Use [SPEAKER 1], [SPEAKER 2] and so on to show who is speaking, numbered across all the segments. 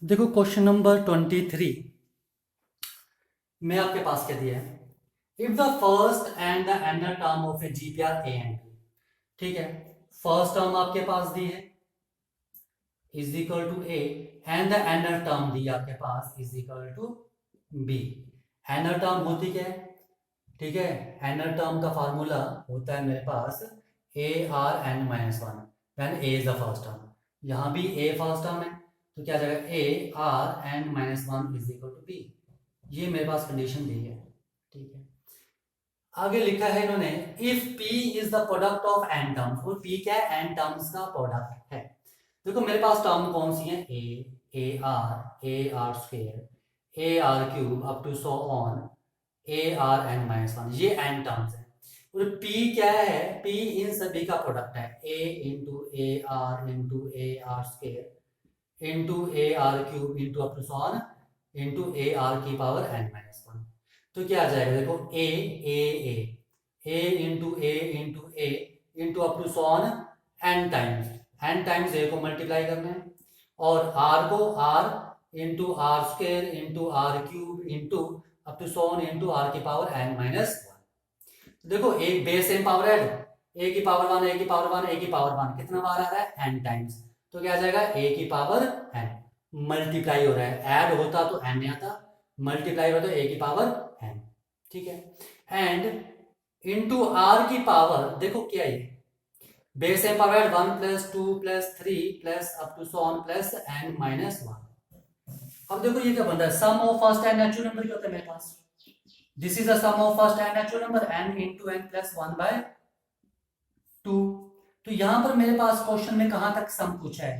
[SPEAKER 1] देखो question number 23 में आपके पास क्या दिया है। If the first and the nth term of a GP are a and b. ठीक है, फर्स्ट टर्म आपके पास दी है is equal to a and the nth term दी आपके पास is equal to b. Nth term होती क्या है? ठीक है, एंडर टर्म का फार्मूला होता है मेरे पास a r n minus one, यानी a is the first term. यहाँ भी ए फर्स्ट टर्म है, तो क्या आ जाएगा a r n minus one is equal to b. ये मेरे पास कंडीशन दी है। ठीक है, आगे लिखा है इन्होंने if P is the product of n terms, और P क्या है? एन टर्म्स का प्रोडक्ट है। देखो मेरे पास टर्म कौन सी है? A r square, a r cube up to so on a r n minus one, ये एन टर्म्स है। और P क्या है? P इन सभी का प्रोडक्ट है, a into a r square into a r cube into up to so on into a r की power n minus one. तो क्या आ जाएगा? देखो a into a into up to so on n times a को multiply करना है, और आर को r into r square into r cube into up to so on into r की पावर एन माइनस वन। देखो एक बेस सेम पावर ऐड, ए की power one ए की पावर वन ए की पावर वन, कितना बार आ रहा है? N times. तो क्या आ जाएगा? ए की पावर एन मल्टीप्लाई हो रहा है, ऐड होता तो एन नहीं आता, मल्टीप्लाई होता तो ए की पावर एन। ठीक है, एंड इनटू आर की पावर, देखो क्या है base m power one plus two plus three plus up to so on plus n minus one. अब देखो ये क्या बन रहा है? Sum of first n natural number क्या होता है मेरे पास? This is the sum of first n natural number n into n plus one by two. तो यहां पर मेरे पास क्वेश्चन में कहां तक सम पूछा है?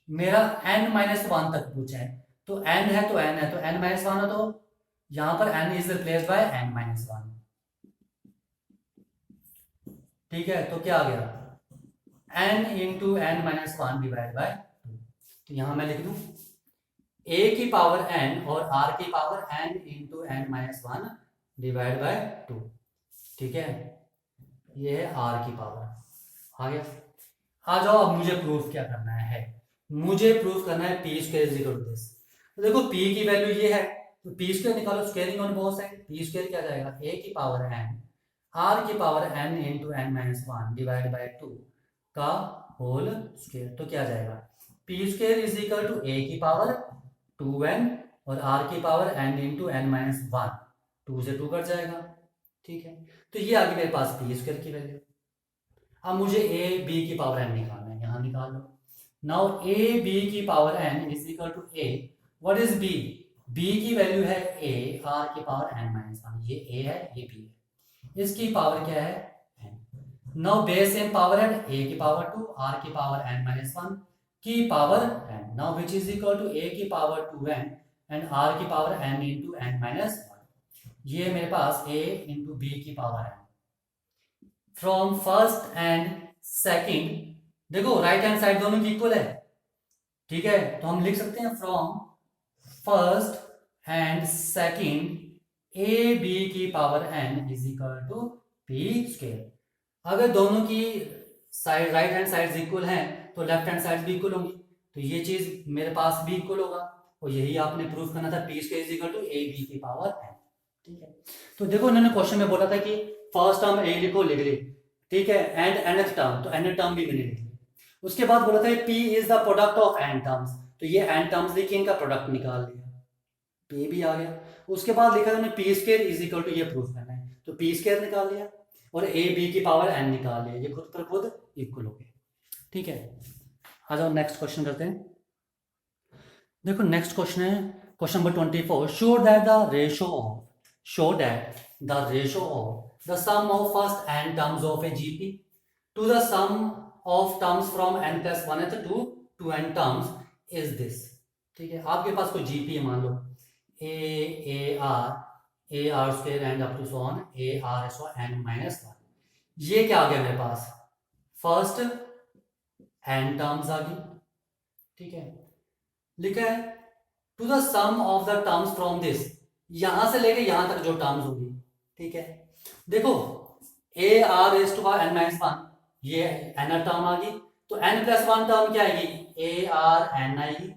[SPEAKER 1] मेरा n माइनस वन तक पूछा है। तो n है तो n है, तो n माइनस वन है, तो यहां पर n is replaced by n minus one. ठीक है, तो क्या आ गया? n into n minus one divide by two. तो यहां मैं लिख दूं a की पावर n और r की power n into n minus one divide by two. ठीक है, ये है r की पावर। आ गया? आ जाओ, अब मुझे प्रूफ क्या करना है? मुझे प्रूफ करना है p square is equal to this. तो देखो P की वैल्यू ये है, तो पी स्क्वायर निकालो, squaring on both side. P square क्या जाएगा? a की पावर n r की power n into n minus one divide by two का होल स्क्वायर। तो क्या जाएगा? P square is equal to a की पावर 2n और r की power n into n minus one, two से टू कट जाएगा। ठीक है, तो ये आ गई मेरे पास पी स्क्वायर की वैल्यू। अब मुझे a b की पावर n निकालना है, यहां निकाल लो। नाउ a b की power n is equal to a, what is b? b की वैल्यू है a r की पावर n माइनस वन, ये a है ये b है, इसकी पावर क्या है? n। Now base same power है, a की पावर 2 r की पावर n माइनस वन की power n, now which is equal to a की पावर 2n एंड r की power n into n minus one. ये मेरे पास a इंटू b की power n from first and second. देखो right hand side दोनों की इक्वल है। ठीक है, तो हम लिख सकते हैं from first and second a b की power n is equal to p square. अगर दोनों की side right hand side equal हैं तो लेफ्ट हैंड साइड भी इक्वल होंगी, तो ये चीज मेरे पास भी इक्वल होगा, और यही आपने प्रूफ करना था, p square is equal to A b की पावर n। ठीक है, तो देखो उन्होंने क्वेश्चन में बोला था कि फर्स्ट टर्म ए लिखो, लिख ली। ठीक है, एंड nth टर्म, तो nth टर्म भी मैंने लिख ली। उसके बाद बोला था P is the product of n terms, तो ये n टर्म्स लिखी, इनका प्रोडक्ट निकाल लिया, P भी आ गया। उसके बाद लिखा था p square is equal to, ये प्रूफ करना है, तो पी स्क्वायर निकाल लिया और ए बी की पावर n निकाल लिया, ये खुद पर खुद इक्वल हो गए। ठीक है, आ जाओ नेक्स्ट क्वेश्चन करते हैं। देखो नेक्स्ट क्वेश्चन है question number 24। Show that the ratio of the sum of first n terms of a GP to the sum of terms from n plus 1th to n terms is this। ठीक है, आपके पास कोई GP है, मान लो a r square and up to so on a r s n minus one. ये क्या आ गया मेरे पास? फर्स्ट एन टर्म्स आ गई। ठीक है, लिखा है to the sum of the terms from this, यहां से लेके यहां तक जो टर्म्स होगी। ठीक है, देखो a r s to n minus one, ये एन टर्म आ गई, तो n प्लस वन टर्म क्या आएगी? ए आर एन आएगी,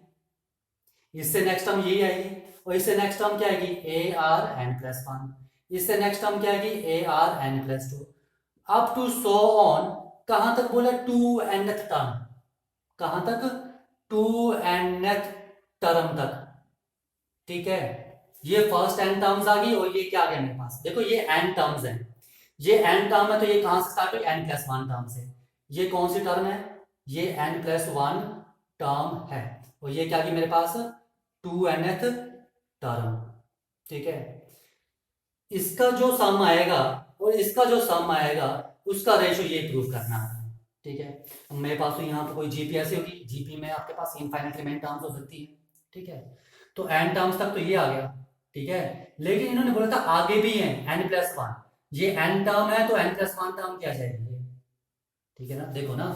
[SPEAKER 1] इससे नेक्स्ट टर्म यही आएगी, और इससे नेक्स्ट टर्म क्या आएगी a r n plus one, इससे नेक्स्ट टर्म क्या आएगी a r n plus two, up to so on. कहां तक बोला टू एनथ टर्म, कहां तक टू एनथ टर्म तक, ठीक है। ये फर्स्ट एन टर्म्स आ गई और ये क्या आ गया मेरे पास, देखो ये एन टर्म्स है, ये एन टर्म है तो ये कहां से स्टार्ट हुई एन प्लस वन टर्म से, ये कौन सी टर्म है ये एन प्लस वन टर्म है, और ये क्या आ गई मेरे पास टू एनथ टर्म, ठीक है। इसका जो सम आएगा और इसका जो सम आएगा उसका रेशियो ये प्रूव करना है, ठीक है। मेरे पास तो यहाँ पे कोई जीपी ऐसी होगी, जीपी में आपके पास इनफाइनाइट रिमेन टर्म्स हो सकती है, ठीक है। तो एन टर्म्स तक तो ये आ गया, ठीक है। लेकिन इन्होंने बोला था आगे भी है एन प्लस वन, ये एन टर्म है तो एन प्लस वन टर्म क्या जाएगी, ठीक है ना। देखो ना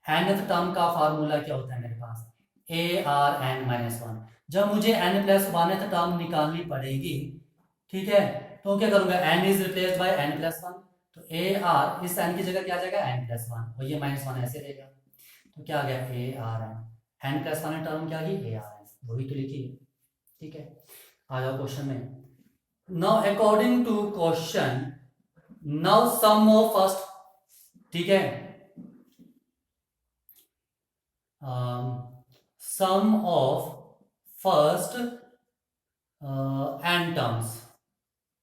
[SPEAKER 1] एनथ टर्म का फार्मूला क्या होता है मेरे पास a r n minus one, जब मुझे एन प्लस वन टर्म निकालनी पड़ेगी, ठीक है, तो क्या करूंगा n is replaced by n plus one, तो ए आर इस एन की जगह क्या आ जाएगा एन प्लस वन, और ये माइनस वन ऐसे रहेगा, तो क्या आ गया a r n plus one term क्या आ गई ए आर एन, वही तो लिखी है, ठीक है। आ जाओ क्वेश्चन में। Now according to question, now sum of first, ठीक है, sum of first n terms,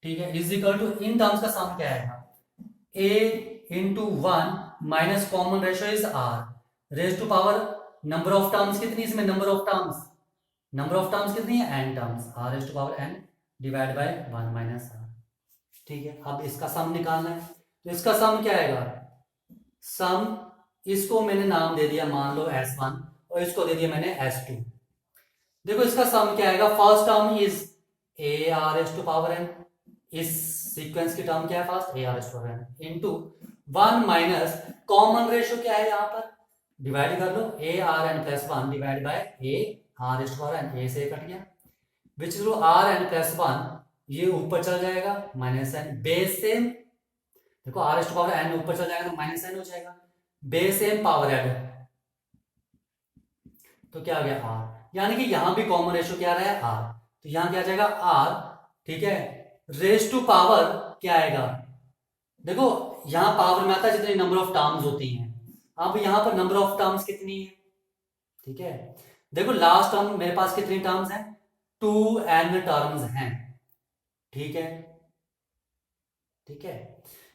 [SPEAKER 1] ठीक है, इज इक्वल टू इन टर्म्स का सम क्या आएगा a into one minus common ratio is r raise to power number of terms कितनी इसमें नंबर ऑफ टर्म्स कितनी है n terms r raise to power n divide by one minus r, ठीक है। अब इसका सम निकालना है, तो इसका सम क्या आएगा सम, इसको मैंने नाम दे दिया मान लो s1 और इसको दे दिया मैंने s2। देखो इसका सम क्या आएगा, first term is a r s to power n, इस सीक्वेंस की टर्म क्या है first a r s to power n into one minus common ratio क्या है यहाँ पर डिवाइड कर लो a r n plus one divide by a r s to power n, a से कट गया which is r n plus one, ये ऊपर चला जाएगा माइनस एन, बेस सेम, देखो are s to power n ऊपर चला जाएगा तो माइनस एन हो जाएगा, बेस सेम पावर एड, तो क्या आ गया आर, यानी कि यहां भी कॉमन रेशियो क्या रहा है आर, तो यहां क्या आ जाएगा आर, ठीक है, रेज टू पावर क्या आएगा, देखो यहां पावर में आता है जितनी नंबर ऑफ टर्म्स होती हैं, अब यहां पर नंबर ऑफ टर्म्स कितनी है, ठीक है। देखो लास्ट टर्म मेरे पास कितनी टर्म्स हैं टू एन टर्म्स हैं, ठीक है, ठीक है।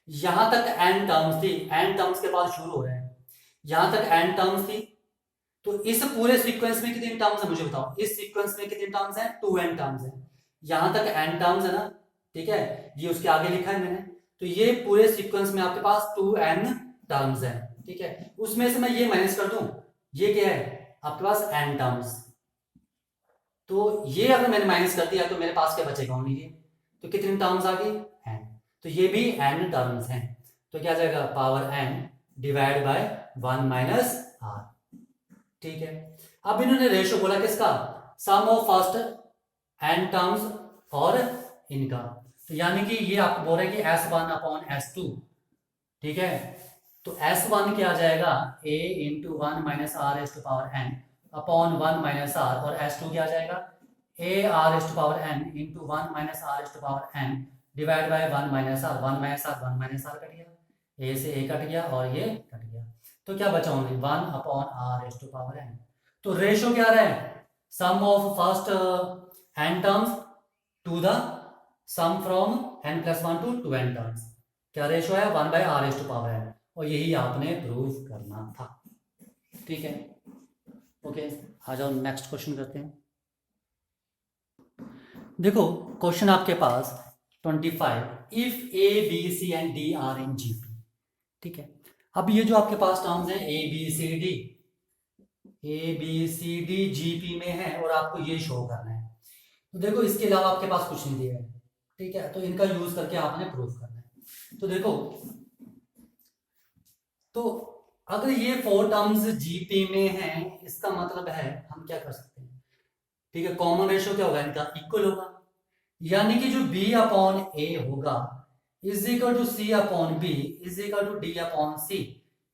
[SPEAKER 1] यहां तक एन टर्म्स थी, एन टर्म्स के बाद शुरू हो रहे हैं, यहां तक एन टर्म्स थी, तो इस पूरे सीक्वेंस में कितनी टर्म्स है मुझे बताओ, इस सीक्वेंस में कितनी टर्म्स हैं टू एन टर्म्स हैं, यहां तक एन टर्म्स है ना, ठीक है, ये उसके आगे लिखा है मैंने, तो ये पूरे सीक्वेंस में आपके पास टू एन टर्म्स है, ठीक है, उसमें से मैं ये माइनस कर दूं, ये क्या है आपके पास एन टर्म्स, तो ये अगर मैंने माइनस कर दिया तो मेरे पास क्या बचेगा ओनली ये, तो कितनी टर्म्स आ गई एन, तो ये भी एन टर्म्स हैं, तो क्या जाएगा power n divide by one minus r, ठीक है। अब इन्होंने रेशियो बोला किसका sum of first n terms और इनका, तो यानी कि ये आपको बोल रहे हैं कि S1 अपॉन S2, ठीक है, तो S1 क्या आ जाएगा a into one minus r s to power n upon one minus r, और S2 क्या आ जाएगा a r s to power n into one minus r s to power n divide by one minus r, one minus r cut गया, a से a cut गया और ये cut गया, तो क्या बचा only one upon r s to power n, तो रेशियो क्या रहा है sum of first n terms to the sum from n plus one to n terms, क्या रेशियो है one by r s to power n, और यही आपने prove करना था, ठीक है। ओके आ जाओ नेक्स्ट क्वेश्चन करते हैं। देखो क्वेश्चन आपके पास 25, if a b c and d are in GP, ठीक है। अब ये जो आपके पास टर्म्स हैं a b c d GP में है और आपको ये शो करना है, तो देखो इसके अलावा आपके पास कुछ नहीं दिया है, ठीक है, तो इनका यूज करके आपने प्रूफ करना है। तो देखो तो अगर ये फोर टर्म्स जीपी में हैं, इसका मतलब है हम क्या कर सकते हैं, ठीक है, कॉमन रेशियो क्या होगा इनका इक्वल होगा, यानी कि जो b अपॉन ए होगा is equal to c upon b is equal to d upon c,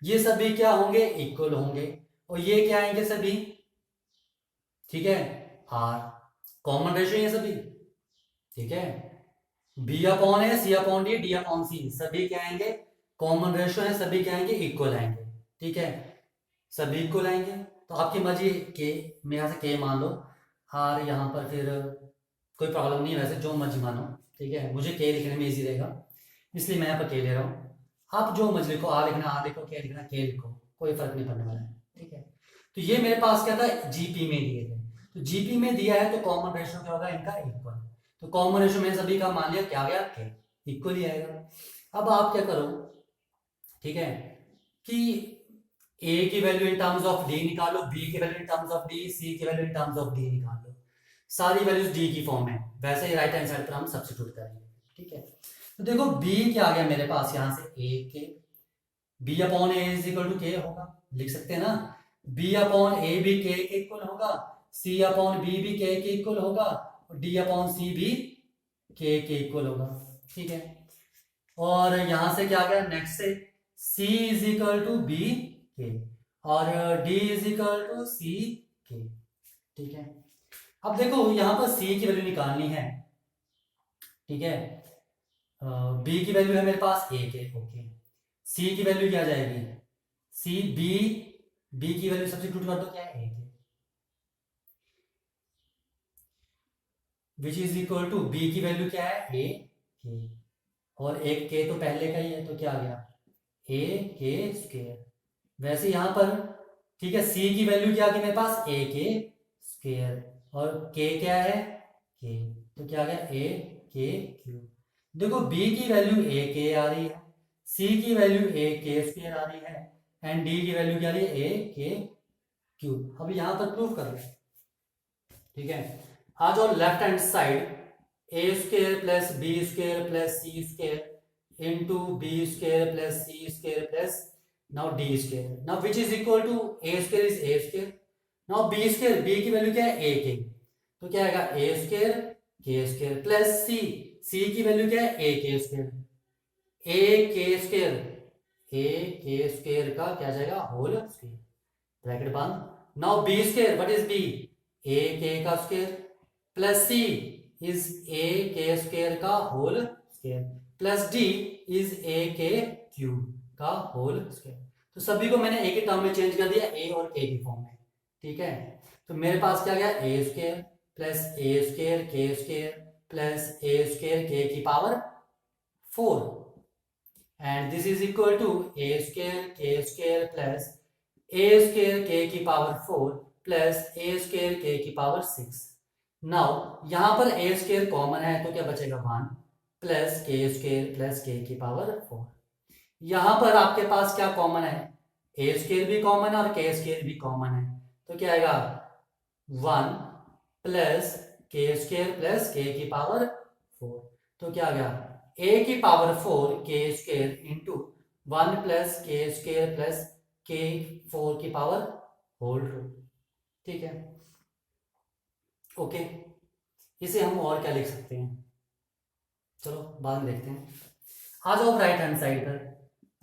[SPEAKER 1] ये सभी क्या होंगे इक्वल होंगे, और ये क्या आएंगे सभी, ठीक है, आर, कॉमन रेशियो ये सभी, ठीक है। बी अपॉन ए, सी अपॉन डी, डी अपॉन सी, सभी क्या आएंगे कॉमन रेशियो है, सभी क्या आएंगे इक्वल आएंगे, ठीक है, सभी इक्वल आएंगे। तो आपकी मर्जी के, मैं यहाँ से के मान लो, आर यहाँ पर फिर कोई प्रॉब्लम नहीं है, वैसे जो मर्जी मानो, ठीक है, मुझे के लिखने में इजी रहेगा इसलिए मैं यहाँ पर के ले रहा हूँ। आप जो मर्जी लिखो, आर लिखना आर लिखो, के लिखना के लिखो, कोई फर्क नहीं पड़ने वाला है, ठीक है। तो ये मेरे पास क्या था, जीपी में दिए थे, तो जीपी में दिया है तो कॉमन रेशियो क्या होगा इनका इक्वल, तो कॉमन रेशियो में सभी का मान लिया क्या आ गया के, इक्वल ही आएगा। अब आप क्या करो, ठीक है, कि ए की value in terms of D निकालो, बी की value in terms of D, C की value in terms of D निकालो, सारी वैल्यूज डी की फॉर्म में, वैसे ही राइट हैंड साइड पर हम सब्स्टिट्यूट करेंगे, ठीक है। तो देखो बी क्या आ गया मेरे पास यहाँ से, a k, b upon a is equal to k होगा, लिख सकते हैं ना, बी अपॉन ए भी के इक्वल होगा, सी अपॉन बी भी के इक्वल होगा, और डी अपॉन सी भी के इक्वल होगा, ठीक है। और यहां से क्या आ गया नेक्स्ट से, c is equal to b k, और d is equal to c k, ठीक है। अब देखो यहां पर c की वैल्यू निकालनी है, ठीक है, b की वैल्यू है मेरे पास a के, ओके, c की वैल्यू क्या आ जाएगी, c b की वैल्यू सब्स्टिट्यूट कर दो, क्या है a k, which is equal to b की वैल्यू क्या है a के, और एक के तो पहले का ही है, तो क्या आ गया ए के स्क्वायर, वैसे यहां पर, ठीक है, सी की वैल्यू क्या आ गई मेरे पास ए के स्क्वायर, और के क्या है के, तो क्या आ गया ए के क्यूब। देखो बी की वैल्यू ए के आ रही है, सी की वैल्यू ए के स्क्वायर आ रही है, एंड डी की वैल्यू क्या आ रही है ए के क्यूब। अब यहां पर प्रूफ कर लो, ठीक है, आ जाओ left hand side, a square plus b square plus c square into b square plus c square plus now d square, now which is equal to a square is a square, now b square, b की value क्या है a के, तो क्या आएगा a square k square plus c की value क्या है a k square, a k square, a k square का क्या जाएगा होल स्क्वायर, ब्रैकेट बंद, now b square, what is b, a k का square plus c is a k square का whole square plus d is a k cube का whole square. तो सभी को मैंने एक ही टर्म में चेंज कर दिया, ए और के की फॉर्म में, ठीक है। तो मेरे पास क्या गया a square plus a square k square plus a square k की power 4, and this is equal to a square plus a square k की power 4 plus a square k की पावर 6। नाउ यहां पर ए स्क्वायर कॉमन है तो क्या बचेगा 1 plus के स्क्वायर प्लस के की पावर 4। यहां पर आपके पास क्या कॉमन है, ए स्क्वायर भी कॉमन है और के स्क्वायर भी कॉमन है, तो क्या आएगा 1 प्लस के स्क्वायर प्लस के की पावर 4, तो क्या आ गया ए की पावर 4 के स्क्वायर इंटू 1 प्लस के स्क्वायर प्लस के 4 की पावर होल रूट, ठीक है, ओके। इसे हम और क्या लिख सकते हैं, चलो बाद में देखते हैं। आ जाओ राइट हैंड साइड पर,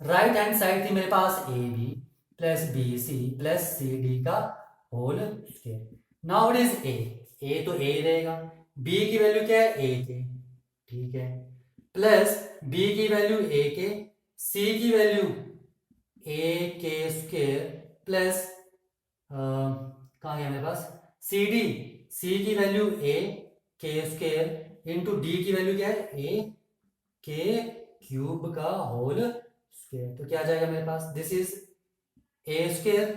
[SPEAKER 1] राइट हैंड साइड थी मेरे पास a b plus b c plus c d का whole square. Now it is a तो ए रहेगा, बी की वैल्यू क्या है ए के, ठीक है, प्लस बी की वैल्यू ए के, सी की वैल्यू ए के स्क्वायर प्लस कहाँ गया मेरे पास सी डी, सी की वैल्यू ए के स्क्वायर इंटू डी की वैल्यू क्या है ए के क्यूब का होल स्क्वायर, तो क्या आ जाएगा मेरे पास दिस इज ए स्क्वायर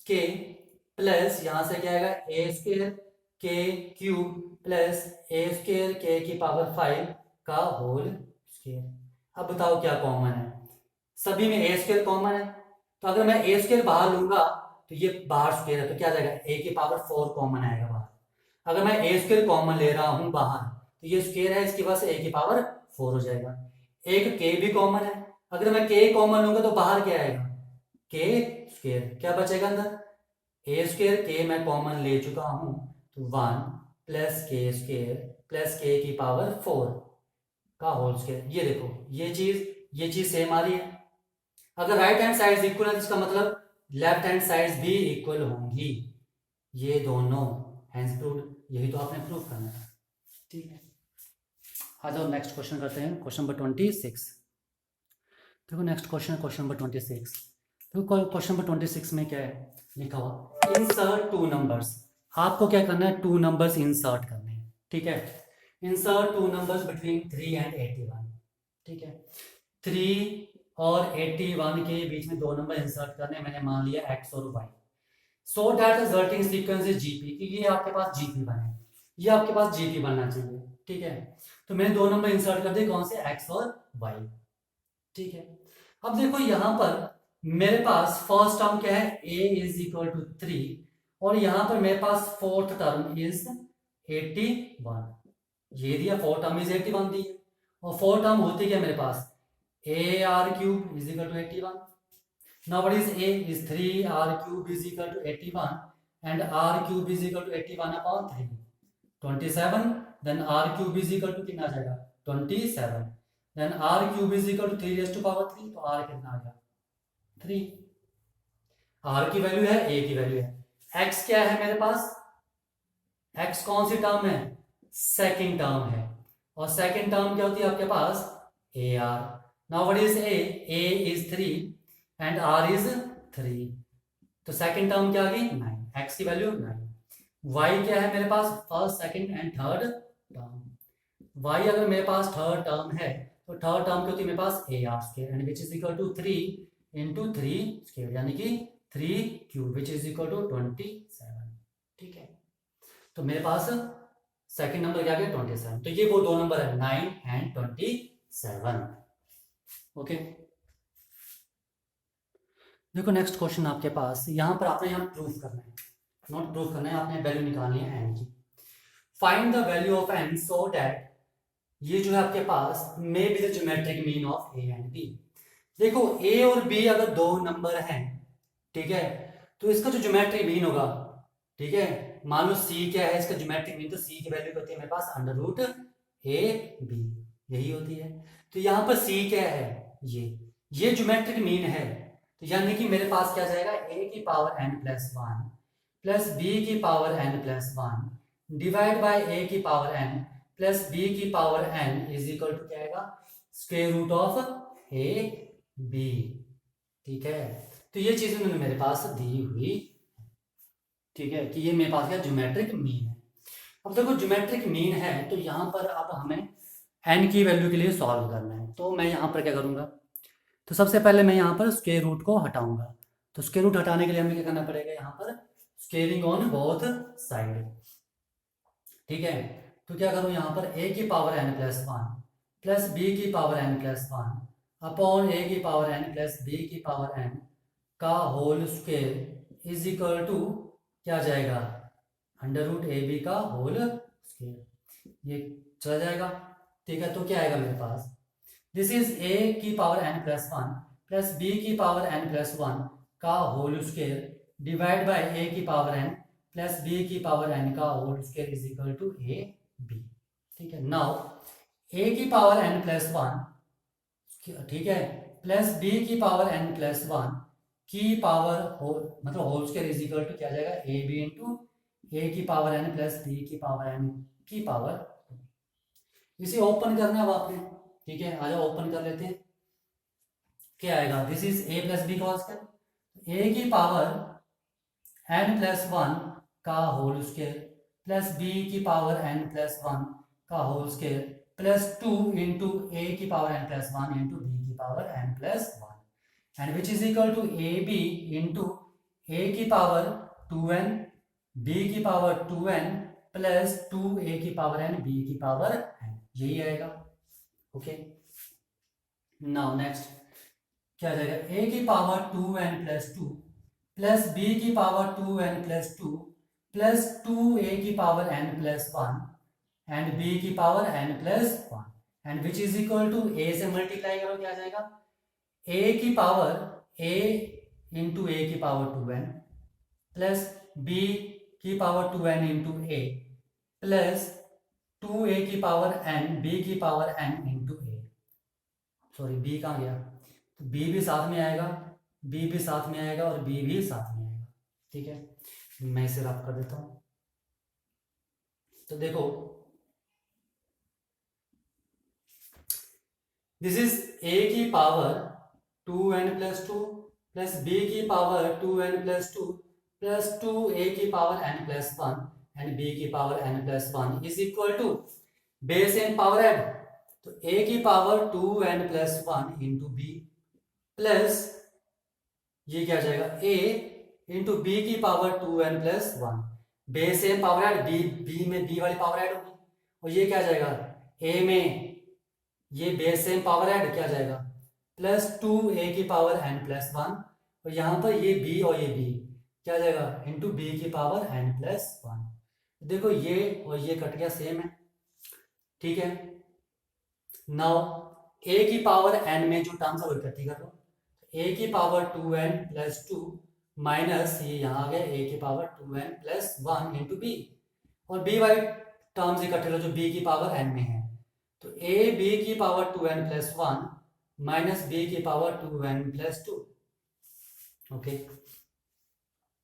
[SPEAKER 1] के प्लस यहां से क्या आएगा ए स्क्वायर के cube plus a square k की पावर 5 का होल स्क्वायर। अब बताओ क्या कॉमन है, सभी में ए स्क्वायर कॉमन है, तो अगर मैं ए स्क्वायर बाहर लूंगा तो ये बाहर स्क्वायर है, तो क्या आ जाएगा ए की पावर 4 कॉमन आएगा बाहर। अगर मैं ए स्क्वायर कॉमन ले रहा हूं बाहर तो ये स्क्वायर है, इसकी वजह से ए की पावर 4 हो जाएगा। एक के भी कॉमन है, अगर मैं के कॉमन लूंगा तो बाहर क्या आएगा के स्क्वायर, क्या बचेगा अंदर ए स्क्वायर, के मैं कॉमन ले चुका हूं तो 1 प्लस के स्क्वायर प्लस के की पावर 4 का होल स्क्वायर। ये देखो ये चीज सेम आ रही है। अगर राइट हैंड साइड इक्वल है तो इसका मतलब लेफ्ट हैंड साइड भी इक्वल होंगी, ये दोनों हैंस प्रूव्ड, यही तो आपने प्रूव करना था। ठीक है, आ जाओ नेक्स्ट क्वेश्चन करते हैं, क्वेश्चन नंबर 26। देखो नेक्स्ट क्वेश्चन है क्वेश्चन नंबर 26। देखो क्वेश्चन नंबर 26 में क्या है लिखा हुआ, इंसर्ट टू नंबर्स। आपको क्या करना है, टू नंबर्स इंसर्ट करने हैं। ठीक है, insert two numbers between 3 and 81। ठीक है, 3 और 81 के बीच में दो नंबर इंसर्ट करने, मैंने मान लिया x और y। So that resulting sequence is GP, कि ये आपके पास जीपी बने, ये आपके पास जीपी बनना चाहिए। ठीक है, तो मैंने दो नंबर इंसर्ट कर दिए, कौन से, x और y। ठीक है, अब देखो यहां पर मेरे पास फर्स्ट टर्म क्या है, a इज इक्वल टू 3, और यहां पर मेरे पास फोर्थ टर्म इज 81। ये दिया, फोर्थ टर्म इज 81 दी, और फोर्थ टर्म होती क्या मेरे पास, a r cube is equal to 81। Now what is a is 3r cube is equal to 81 and r cube is equal to 81 upon 3, 27। then r cube is equal to कितना आ जाएगा, 27। then r cube is equal to 3 raised to power 3, तो r कितना आ गया, 3। r की value है, a की value है, x क्या है मेरे पास, x कौन सी टर्म है, सेकंड टर्म है, और सेकंड टर्म क्या होती है आपके पास, ar। now what is a is 3 and r is 3, तो सेकंड टर्म क्या आ गई, 9, x की वैल्यू 9। y क्या है मेरे पास, first second and third term. y अगर मेरे पास थर्ड टर्म है तो थर्ड टर्म की होती है मेरे पास ar square and which is equal to 3 into 3 square, यानी कि 3 cube which is equal to 27। ठीक है, तो मेरे पास सेकंड नंबर क्या गया, 27। तो ये वो दो नंबर है 9 एंड 27। ओके, देखो नेक्स्ट क्वेश्चन आपके पास, यहां पर आपने यहाँ प्रूफ करना है, नॉट प्रूफ करना है, आपने वैल्यू निकालनी है एन की। Find the value of n so that, ये जो है आपके पास may be the geometric mean of a and b. देखो ए और बी अगर दो नंबर हैं, ठीक है, तो इसका जो ज्योमेट्रिक मीन होगा, ठीक है, मान लो सी क्या है इसका ज्योमेट्रिक मीन, तो सी की वैल्यू होती है मेरे पास अंडर रूट ए बी, यही होती है। तो यहाँ पर सी क्या है, ये ज्योमेट्रिक मीन है, तो यानी कि मेरे पास क्या जाएगा, a की power n plus 1 plus b की power n plus 1 divide by a की पावर n प्लस b की power n is equal to क्या आएगा, square root of a b। ठीक है, तो ये चीज उन्होंने मेरे पास दी हुई, ठीक है, कि ये मेरे पास क्या ज्योमेट्रिक मीन है। अब देखो ज्योमेट्रिक मीन है, तो यहाँ पर अब हमें n की वैल्यू के लिए सॉल्व करना है, तो मैं यहाँ पर क्या करूँगा, तो सबसे पहले मैं यहाँ पर स्क्वायर रूट को हटाऊंगा। तो स्क्वायर रूट हटाने के लिए हमें क्या करना पड़ेगा, यहाँ पर स्क्वेयरिंग ऑन बोथ साइड। ठीक है, तो क्या करूँ, यहाँ पर a की power n plus 1 plus b की power n plus 1 upon a की पावर n प्लस बी की पावर n का whole square is equal to क्या जाएगा, अंडर रूट ए बी का होल स्क्वायर, ये चला जाएगा। ठीक है, तो क्या आएगा मेरे पास, दिस इज a की power n plus 1 plus b की पावर n प्लस 1 का whole square divide by a की पावर n प्लस बी की पावर n का whole square is equal to a b। ठीक है, नाउ a की power n plus 1, ठीक है, प्लस b की पावर n प्लस 1 की पावर मतलब whole square is equal to क्या जाएगा, ए बी इंटू ए की पावर n प्लस बी की पावर n की पावर। इसे ओपन करना है अब आपने, ठीक है, आ जाओ ओपन कर लेते हैं। क्या आएगा, this is a plus B का होल स्क्वायर, a की पावर n प्लस 1 का होल स्क्वायर प्लस b की पावर n प्लस 1 का होल स्क्वायर प्लस 2 इंटू ए की power n plus 1 into B की power n plus 1 and which is equal to A B into ए की power 2n b की power 2n प्लस 2a की power n b की power n, यही आएगा। Okay, now next क्या जाएगा, a की power 2n plus 2 plus b की power 2n plus 2 plus 2a की power n plus 1 and b की power n plus 1 and which is equal to a से मल्टीप्लाई करो, क्या जाएगा, a की पावर a इंटू ए की पावर 2n प्लस b की power 2n into a plus 2a की पावर n b की power n into a, sorry b कहाँ गया, तो b भी साथ में आएगा, b भी साथ में आएगा और b भी साथ में आएगा। ठीक है, मैं इसे रफ कर देता हूं। तो देखो, दिस इज a की पावर 2n+2 प्लस b की पावर 2n+2 प्लस 2a की पावर n+1 एंड b की power n+1 is equal to base and power add. तो a की power 2n+1 into b plus ये क्या आ जाएगा a इंटू बी की power 2n+1 base and power add, b में b वाली पावर ऐड होगी और ये क्या आ जाएगा a में ये बेस सेम पावर ऐड क्या जाएगा प्लस 2a की पावर n+1 और यहाँ पर ये b और ये b क्या जाएगा इंटू b की पावर n+1। देखो ये और ये कट गया, सेम है, ठीक है। नाउ a की पावर n में जो टर्म्स है वो इकट्ठी कर लो। a की पावर 2n+2 माइनस ये यहाँ आ गया a की पावर 2n+1 इंटू b और b वाली टर्म्स इकट्ठे लो जो b की पावर n में है। तो a b की पावर 2n+1 माइनस b की पावर 2n+2। ओके,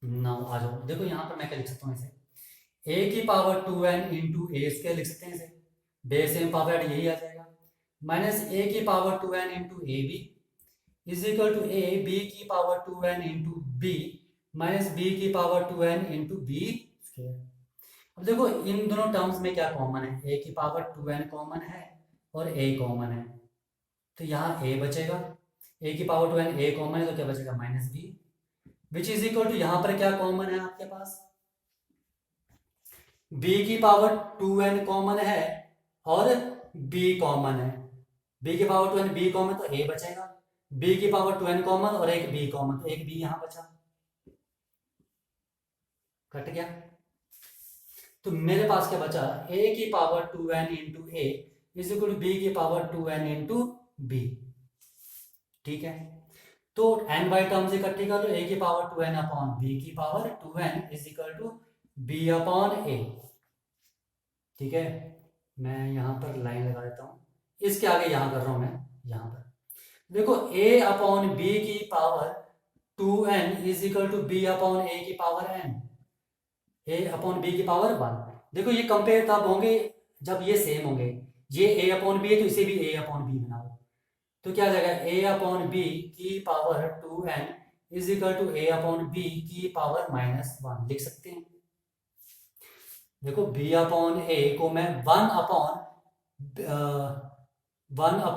[SPEAKER 1] नाउ आ जाओ, देखो यहाँ पर मैं क्या लिख सकता हूँ, इसे a की पावर 2n इंटू ए स्क्वायर लिख सकते हैं इसे, बेस एम पावर ऐड यही आ जाएगा, माइनस a की power 2n into a b is equal to a b की power 2n into b minus b की power 2n into b square. अब देखो इन दोनों टर्म्स में क्या कॉमन है, a की पावर 2n कॉमन है और a कॉमन है, तो यहाँ a बचेगा, a की पावर 2n a कॉमन है तो क्या बचेगा minus b which is equal to यहाँ पर क्या कॉमन है आपके पास b की पावर 2n कॉमन है और b कॉमन है, b की पावर 2n b कॉमन तो a बचेगा, b की पावर 2n कॉमन और एक b कॉमन तो एक b यहाँ बचा, कट गया। तो मेरे पास क्या बचा a की power 2n into a is equal to b की पावर 2n इंटू बी, ठीक है। तो n बाई टर्म्स इकट्ठी कर लो, a की पावर 2n अपॉन b की power 2n is equal to b upon a, ठीक है। मैं यहां पर लाइन लगा देता हूं, इसके आगे यहां कर रहा हूं मैं, यहां पर देखो a अपॉन b की power 2n is equal to b upon a की power n, a upon b की पावर 1। देखो ये कंपेयर तब होंगे जब ये सेम होंगे, ये a अपॉन b है तो इसे भी a अपॉन b बनाओ, तो क्या आ जाएगा a अपॉन b की power 2n is equal to a upon b की पावर -1 लिख सकते हैं। देखो b अपॉन a को मैं 1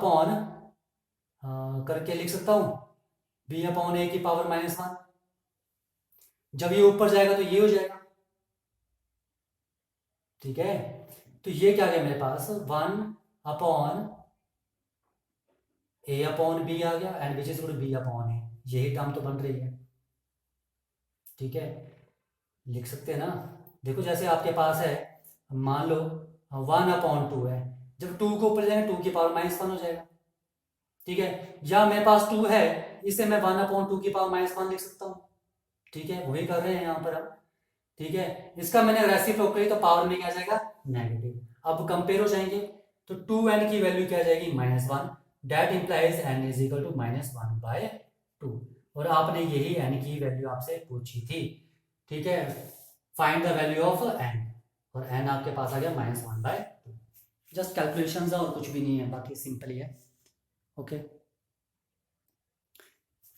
[SPEAKER 1] अपॉन करके लिख सकता हूं b अपॉन a की पावर -1, जब ये ऊपर जाएगा तो ये हो जाएगा, ठीक है। तो ये क्या आ गया मेरे पास 1 अपॉन a अपॉन b आ गया and which is equal to b upon a, यही टर्म तो बन रही है, ठीक है, लिख सकते हैं ना। देखो जैसे आपके पास है, मान लो 1 अपॉन 2 है, जब 2 को ऊपर जाएगा 2 की पावर -1 हो जाएगा, ठीक है। या मेरे पास 2 है, इसे मैं 1 अपॉन 2 की पावर -1 लिख सकता हूँ, ठीक है, वही कर रहे हैं यहाँ पर हम, ठीक है। इसका मैंने रेसिप्रोकली तो पावर में क्या जाएगा नेगेटिव। अब कंपेयर हो जाएंगे तो 2n की वैल्यू क्या जाएगी -1, that implies n is equal to -1/2, और आपने यही n की वैल्यू आपसे पूछी थी, ठीक है। Find the value of n, और n आपके पास आ गया -1/2। जस्ट कैलकुलेशंस है और कुछ भी नहीं है, बाकी सिंपल ही है, ओके।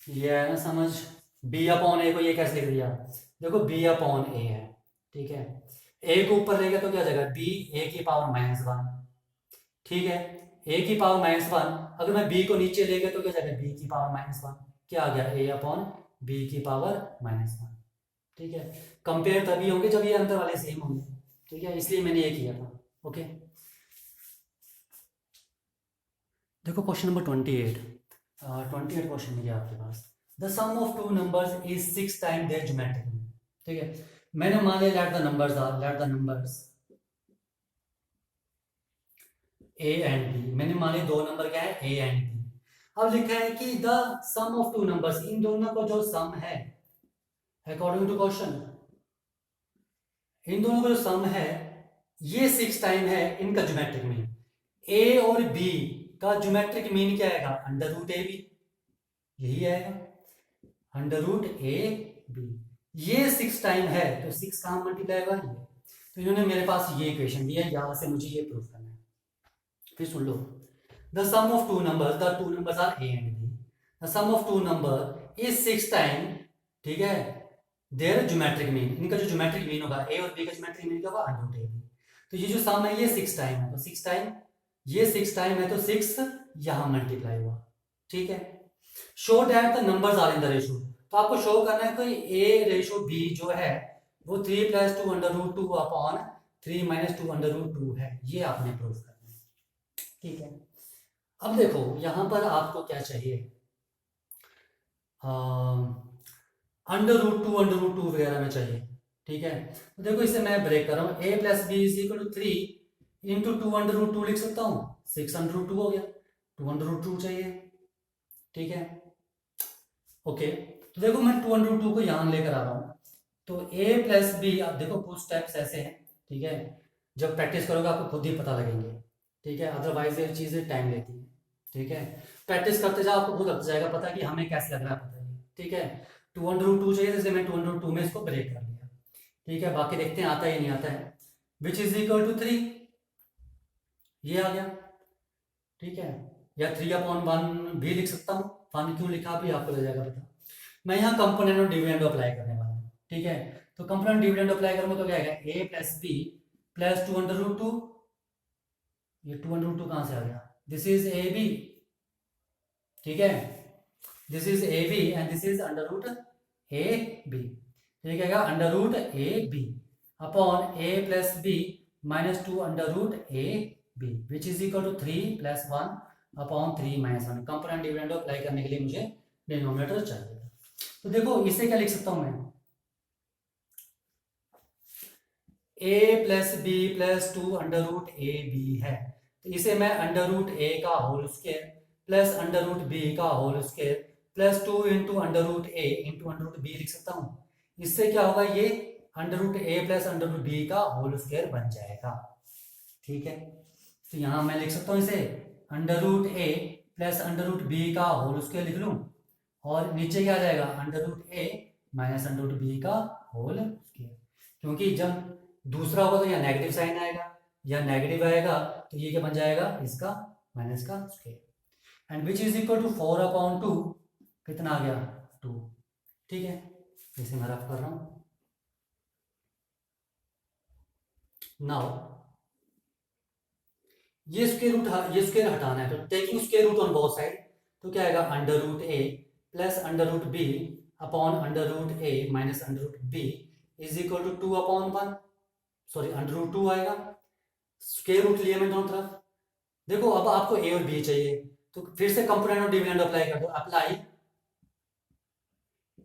[SPEAKER 1] ये है ना समझ। b अपॉन a को ये कैसे लिख दिया, देखो b अपॉन a है, ठीक है, a को ऊपर ले गया तो क्या हो जाएगा b a की पावर -1, ठीक है, a की पावर -1, अगर मैं b को नीचे ले गया तो क्या हो जाएगा b की पावर -1, क्या आ गया a अपॉन b की पावर -1, ठीक है। कंपेयर तभी होंगे जब ये अंदर वाले सेम होंगे, ठीक है, इसलिए मैंने ये किया था, ओके। देखो क्वेश्चन नंबर 28 क्वेश्चन में क्या आपके पास, the sum of two numbers is 6 time there geometric mean, ठीक है। मैंने मान लिया let the numbers a and b, मैंने मान लिया दो नंबर क्या है a एंड b। अब लिखा है कि the sum of two numbers, इन दोनों का जो सम है अकॉर्डिंग टू क्वेश्चन, इन दोनों का जो सम है ये 6 टाइम है इनका ज्योमेट्रिक मीन, a और b का ज्योमेट्रिक मीन क्या आएगा √ab, यही आएगा √ab। ये 6 टाइम है तो 6 कहाँ मल्टीप्लाई होगा ये। तो इन्होंने मेरे पास ये इक्वेशन दिया है, यहाँ से मुझे ये प्रूव करना है। फिर सुन लो, the sum of two numbers, the two numbers are a and b, the sum of two number is 6 time, ठीक है, देयर ज्योमेट्रिक मीन, इनका जो ज्योमेट्रिक मीन होगा ए और बी का ज्योमेट्रिक मीन क्या होगा अंडर रूट ए बी। तो ये जो सम है ये 6 टाइम है, तो 6 टाइम, ये 6 टाइम है तो 6 यहाँ मल्टीप्लाई हुआ, ठीक है। Show that the numbers are in the ratio, तो आपको शो करना है कि ए रेशियो बी जो है वो 3 plus 2 under root 2 upon 3 minus 2 under root 2 है, ये आपने प्रूव करना है, ठीक है। अब देखो यहां पर आपको क्या चाहिए, अंडर रूट टू वगैरह में चाहिए, ठीक है। तो देखो इसे मैं ब्रेक कर रहा हूँ, a plus b is equal to 3 into 2 under root 2 लिख सकता हूँ, 6 अंडर रूट 2 हो गया, 2 अंडर रूट 2 चाहिए, ठीक है, ओके। तो देखो मैं 2 अंडर रूट 2 को यहाँ लेकर आ रहा हूँ, तो a प्लस बी, आप देखो कुछ स्टेप्स ऐसे हैं, ठीक है, जब प्रैक्टिस करोगे आपको खुद ही पता लगेंगे, ठीक है, अदरवाइज ये चीज़ें टाइम लेती है, ठीक है। प्रैक्टिस करते जाओ आपको खुद लग जाएगा पता कि हमें कैसे लग रहा है, पता है, ठीक है। 2 अंडर रूट 2 चाहिए, जैसे मैं 2 अंडर रूट 2 में इसको ब्रेक कर लिया, ठीक है। बाकी देखते हैं आता है या नहीं आता है, विच इज इक्वल टू 3, ये आ गया, ठीक है, या 3/1 भी लिख सकता हूँ, 1 क्यों लिखा भी आपको लग जाएगा पता। मैं यहाँ कंपोनेंट और डिविडेंड अप्लाई करने वाला हूँ, ठीक है। तो कंपोनेंट डिविडेंड अप्लाई करूंगा तो क्या आएगा, a plus b plus 2 under root 2, ये 2 अंडर रूट 2 कहाँ से आ गया, दिस इज ए बी, ठीक है, this is a b and this is under root A b, तो ये क्या आएगा under root A b upon a plus b minus 2 under root A b which is equal to 3 plus 1 upon 3 minus 1। Component dividend apply करने के लिए मुझे denominator चाहिए। तो देखो इसे क्या लिख सकता हूं मैं, a plus b plus 2 under root A b है, तो इसे मैं अंडर रूट ए का whole square plus under root b का whole square plus 2 into under root a into under root b लिख सकता हूं। इससे क्या होगा, ये under root a plus under root b का होल स्क्वायर बन जाएगा, ठीक है। तो यहां मैं लिख सकता हूं इसे under root a plus under root b का होल स्क्वायर लिख लूं, और नीचे क्या आ जाएगा under root a minus under root b का होल स्क्वायर, क्योंकि जब दूसरा होगा तो यहाँ नेगेटिव साइन आएगा, या नेगेटिव आएगा तो ये क्या बन जाएगा इसका माइनस का square, and which is equal to 4/2, कितना आ गया 2, ठीक है। इसे मैं रफ कर रहा हूं नाउ, ये स्क्वायर हटाना है, तो taking square root on both side, तो क्या आएगा under root a plus under root b upon under root a minus under root b is equal to 2/1, sorry under root 2 आएगा, स्क्वायर रूट लिया मैं दोनों तरफ। देखो अब आपको ए और बी चाहिए, तो फिर से कंपोनेंट और डिविडेंड अप्लाई कर दो, अप्लाई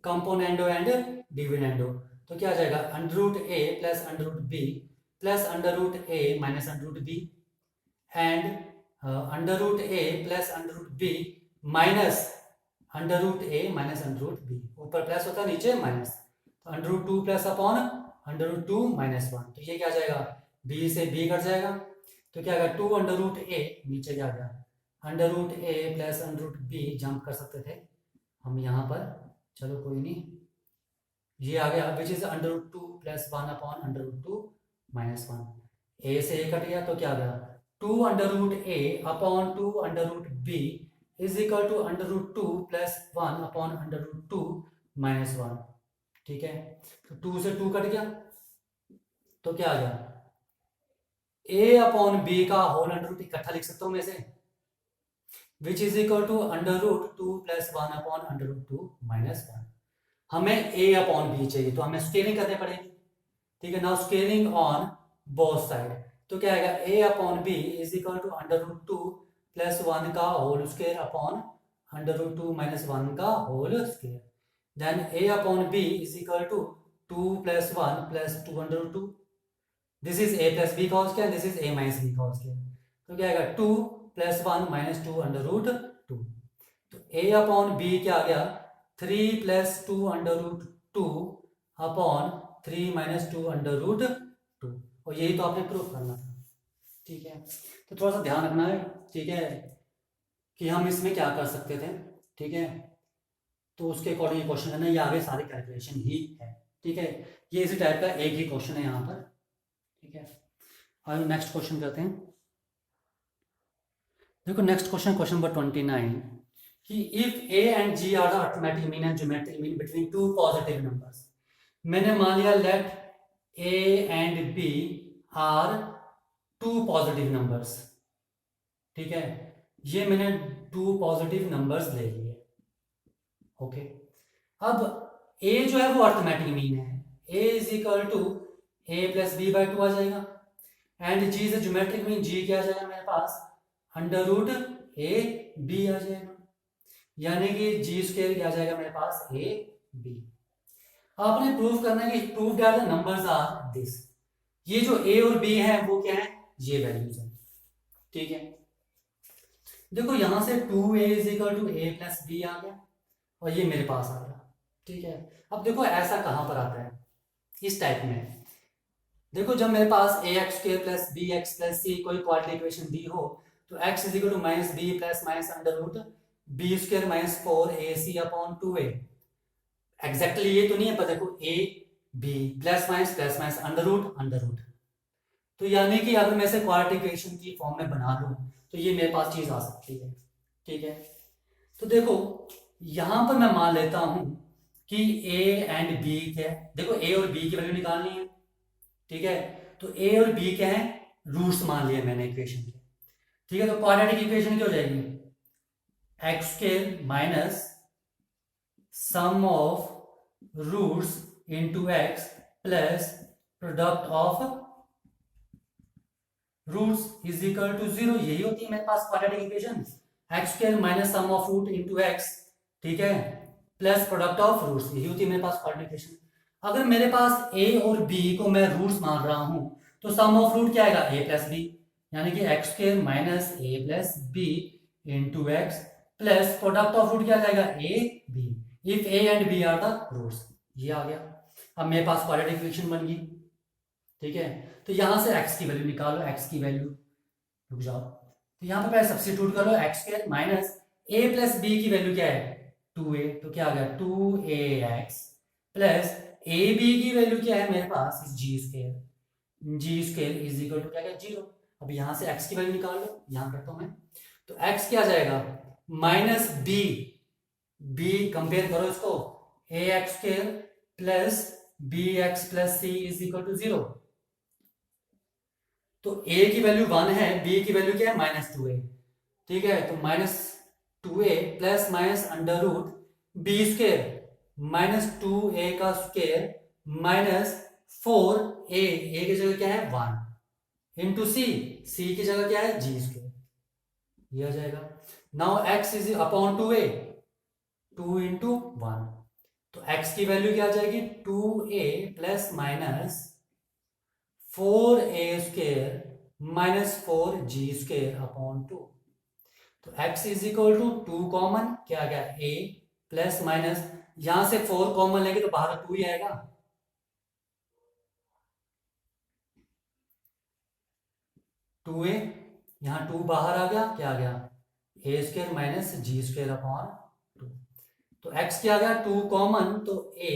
[SPEAKER 1] कंपोनेंडो एंड डिविडेंडो, तो क्या आ जाएगा under root a plus under root b plus under root a minus under root b and under root a plus under root b minus under root a minus under root b, ऊपर plus होता है नीचे minus, तो under root 2 plus upon under root 2 minus 1, तो ये क्या आ जाएगा b से b कट जाएगा, तो क्या आएगा 2 अंडर रूट ए, नीचे क्या आ गया under root a plus under root b, jump कर सकते थे हम यहाँ पर, चलो कोई नहीं, ये आ गया which is under root 2 plus 1 upon under root 2 minus 1, a से ए कट गया तो क्या आ गया 2 under root a upon 2 under root b is equal to under root 2 plus 1 upon under root 2 minus 1, ठीक है। तो 2 से 2 कट गया तो क्या आ गया a अपॉन बी का होल अंडर रूट इकट्ठा लिख सकता हूं मैं इसे, which is equal to under root 2 plus 1 upon under root 2 minus 1। हमें a अपॉन बी चाहिए तो हमें स्केलिंग करनी पड़ेगी, ठीक है। Now squaring on both side, तो क्या आएगा a upon b is equal to under root 2 plus 1 का whole square upon under root 2 minus 1 का whole square, then a upon b is equal to 2 plus 1 plus 2 under root 2, this is a plus b का whole square, this is a minus b का whole square, तो क्या आएगा 2 plus 1 minus 2 under root 2, तो a upon b क्या आ गया 3 plus 2 under root 2 upon 3 minus 2 under root 2, और यही तो आपने प्रूफ करना था, ठीक है। तो थोड़ा सा ध्यान रखना है, ठीक है, कि हम इसमें क्या कर सकते थे, ठीक है, तो उसके अकॉर्डिंग क्वेश्चन करना, ये आगे सारी कैलकुलेशन ही है, ठीक है, ये इसी टाइप का एक ही क्वेश्चन है यहाँ पर। ठीक है, और नेक्स्ट क्वेश्चन करते हैं। देखो नेक्स्ट क्वेश्चन, क्वेश्चन नंबर 29, कि if A and G are the arithmetic mean and geometric mean between two positive numbers. मैंने मान लिया let a and b are two positive numbers. ठीक है, ये मैंने टू पॉजिटिव नंबर्स ले लिए। ओके, अब ए जो है वो अर्थमेटिक मीन है, A is equal to A plus B by two आ जाएगा, and G is geometric mean, G क्या आ जाएगा मेरे पास अंडर रूट ए बी आ जाएगा, यानी कि जी स्क्वायर क्या आ जाएगा मेरे पास ए बी। आपने प्रूव करना है कि prove that the numbers are this. ये जो ए और बी है वो क्या है, ये वैल्यूज है। ठीक है, देखो यहां से 2a is equal to A plus b आ गया और ये मेरे पास आ गया। ठीक है, अब देखो ऐसा कहां पर आता है, इस टाइप में। देखो जब मेरे पास a x square plus b x plus c कोई क्वाड्रेटिक इक्वेशन दी हो, तो x is equal to minus b plus minus under root b square minus 4ac upon 2a। Exactly ये तो नहीं है, पर देखो a b plus minus under root. तो यानी कि अगर मैं इसे क्वाड्रेटिक इक्वेशन की फॉर्म में बना लूं तो ये मेरे पास चीज आ सकती है। ठीक है, तो देखो यहां पर मैं मान लेता हूं कि a एंड b क्या है, देखो a और b की वैल्यू निकालनी है। ठीक है, तो a और b क्या है, रूट्स मान लिए मैंने इक्वेशन के। ठीक है, तो क्वाड्रेटिक इक्वेशन क्या हो जाएगी, x square minus sum of roots into x plus product of roots is equal to 0। यही होती है मेरे पास quadratic equation, x square minus sum of root into x, ठीक है, प्लस प्रोडक्ट ऑफ रूट्स, यही होती है मेरे पास क्वाड्रेटिक इक्वेशन। अगर मेरे पास a और b को मैं रूट्स मान रहा हूं तो सम ऑफ रूट क्या आएगा, a प्लस बी, यानी कि x square minus a plus b into x plus product of root क्या जाएगा a b, if a and b are the roots. ये आ गया, अब मेरे पास क्वाड्रेटिक इक्वेशन बन गई। ठीक है, तो यहां से x की वैल्यू निकालो, x की वैल्यू, रुक जाओ, तो यहां पे पहले सब्स्टिट्यूट करो, x square minus a plus b की वैल्यू क्या है 2a, तो क्या आ गया 2ax प्लस ab की वैल्यू क्या है मेरे पास जी स्क्वायर इज इक्वल टू क्या है 0। अब यहां से x की वैल्यू निकाल लो, यहां करता हूं मैं, तो x क्या आ जाएगा माइनस b कंपेयर करो इसको, ax square plus bx plus c is equal to 0। तो a की वैल्यू 1 है, b की वैल्यू क्या है माइनस 2a। ठीक है, तो minus 2a plus minus under root b square minus 2a का स्क्वायर माइनस 4a, a की जगह क्या है 1 इंटू c की जगह क्या है जी स्क्वायर, ये आ जाएगा। Now x is upon 2a, 2 into 1, तो x की वैल्यू क्या आ जाएगी 2a plus minus 4a square minus 4g square upon 2। तो x is equal to 2 common क्या आ गया a प्लस माइनस, यहां से 4 कॉमन लेंगे तो बाहर 2 ही आएगा, टू ए, यहां 2 बाहर आ गया, क्या आ गया a square minus g square upon 2। तो x क्या आ गया 2 कॉमन, तो a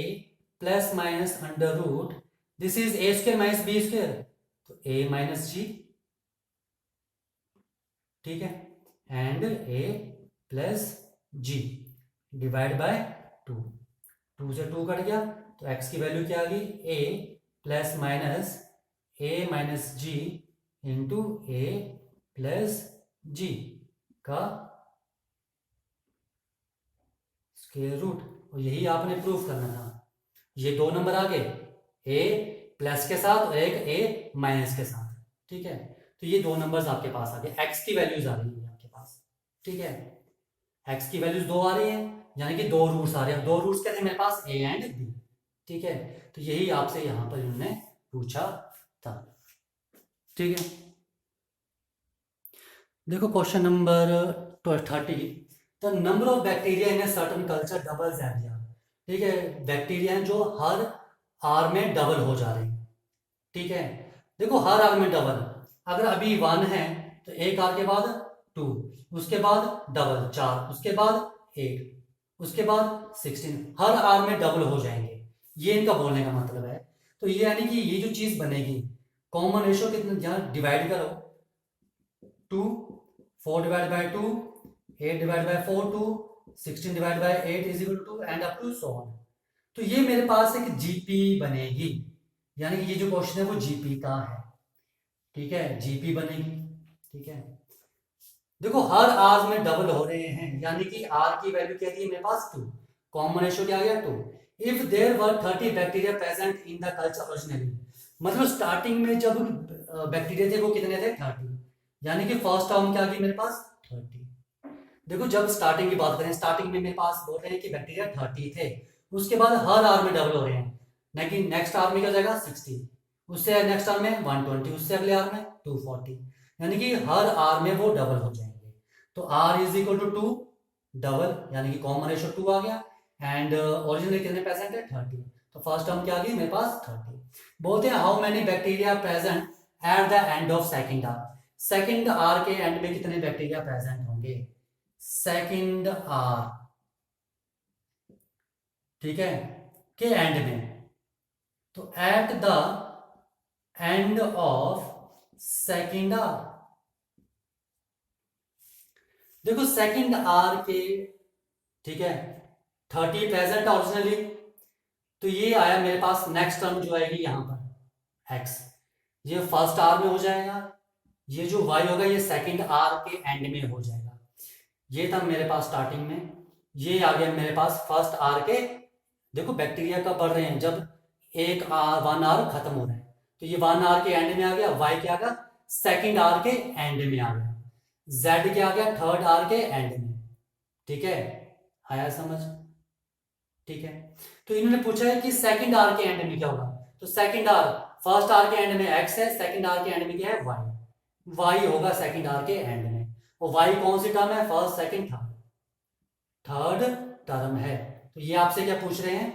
[SPEAKER 1] plus minus under root this is a square minus b square, तो a माइनस जी, ठीक है, and a plus g divide by 2, 2 से 2 कट गया, तो x की वैल्यू क्या आ गई a plus minus a minus g into a plus g का स्क्वायर रूट, और यही आपने प्रूफ करना था। ये 2 नंबर आ गए, a प्लस के साथ और एक a माइनस के साथ। ठीक है, तो ये 2 नंबर्स आपके पास आ गए, x की वैल्यूज आ रही है आपके पास। ठीक है, x की वैल्यूज 2 आ रही है, यानी कि 2 रूट्स आ रहे हैं, 2 रूट्स कैसे मेरे पास a एंड b। ठीक है, तो यही आपसे यहां पर इन्होंने पूछा था। ठीक है, देखो question number 30, the number of bacteria in a certain culture doubles every hour. ठीक है, बैक्टीरिया हैं जो हर आर में डबल हो जा रहे हैं। ठीक है, देखो हर आर में डबल, अगर अभी 1 है तो एक आर के बाद 2, उसके बाद डबल 4, उसके बाद 8, उसके बाद 16, हर आर में डबल हो जाएंगे। ये इनका बोलने का मतलब है। तो ये यानी कि ये जो चीज बनेगी, कॉमन रेशियो कितना, जहाँ डिवाइड करो 2, 4 divide by 2, 8 divide by 4 2, 16 divide by 8 is equal to and up to so on. तो ये मेरे पास एक जीपी बनेगी, यानी कि ये जो क्वेश्चन है वो जीपी का है, ठीक है, जीपी बनेगी, ठीक है। देखो हर आर में डबल हो रहे हैं, यानी कि आर की वैल्यू क्या थी मेरे पास 2, कॉमन रेशियो क्या आ गया 2। If there were 30 bacteria present in the culture originally, मतलब स्टार्टिंग में जब बैक्टीरिया थे वो कितने थे 30, यानी कि फर्स्ट टर्म क्या आ गई मेरे पास 30। देखो जब स्टार्टिंग की बात करें, स्टार्टिंग में मेरे पास बोल रहे हैं कि बैक्टीरिया 30 थे, उसके बाद हर आर में डबल हो रहे हैं, लेकिन नेक्स्ट आर में क्या जाएगा 60, उससे नेक्स्ट आर में 120, उससे अगले आर में 240, यानी कि हर आर में वो डबल हो जाएंगे। तो r is equal to 2 double, यानी कि कॉमन रेशियो 2 आ गया, एंड ओरिजिनल कितने प्रेजेंट है 30, तो फर्स्ट टर्म क्या आ गई मेरे पास 30। बोलते हैं how many bacteria present at the end of second hour, second hour के एंड में कितने बैक्टीरिया प्रेजेंट होंगे, सेकंड आर, ठीक है, के एंड में। तो at the end of second hour, देखो सेकंड आर के, ठीक है, 30 प्रेजेंट ओरिजिनली, तो ये आया मेरे पास, नेक्स्ट टर्म जो आएगी यहां पर x, ये फर्स्ट आर में हो जाएगा, ये जो y होगा ये सेकंड आर के एंड में हो जाएगा। ये था मेरे पास स्टार्टिंग में, ये आ गया मेरे पास फर्स्ट आर के। देखो बैक्टीरिया कब बढ़ रहे हैं, जब एक आर 1 आर खत्म हो रहा है, तो ये 1 आर के एंड में आ गया, y क्या आ गया सेकंड आर के एंड में आ गया, z क्या आ गया थर्ड आर के एंड में, ठीक है, आया समझ, ठीक है। तो इन्होंने पूछा है कि सेकंड आर के एंड में क्या होगा, तो सेकंड आर, फर्स्ट आर के एंड में x है, सेकंड आर के एंड में क्या है y होगा सेकंड आर के एंड में, और y कौन सी टर्म है, फर्स्ट सेकंड थर्ड टर्म है। तो ये आपसे क्या पूछ रहे हैं,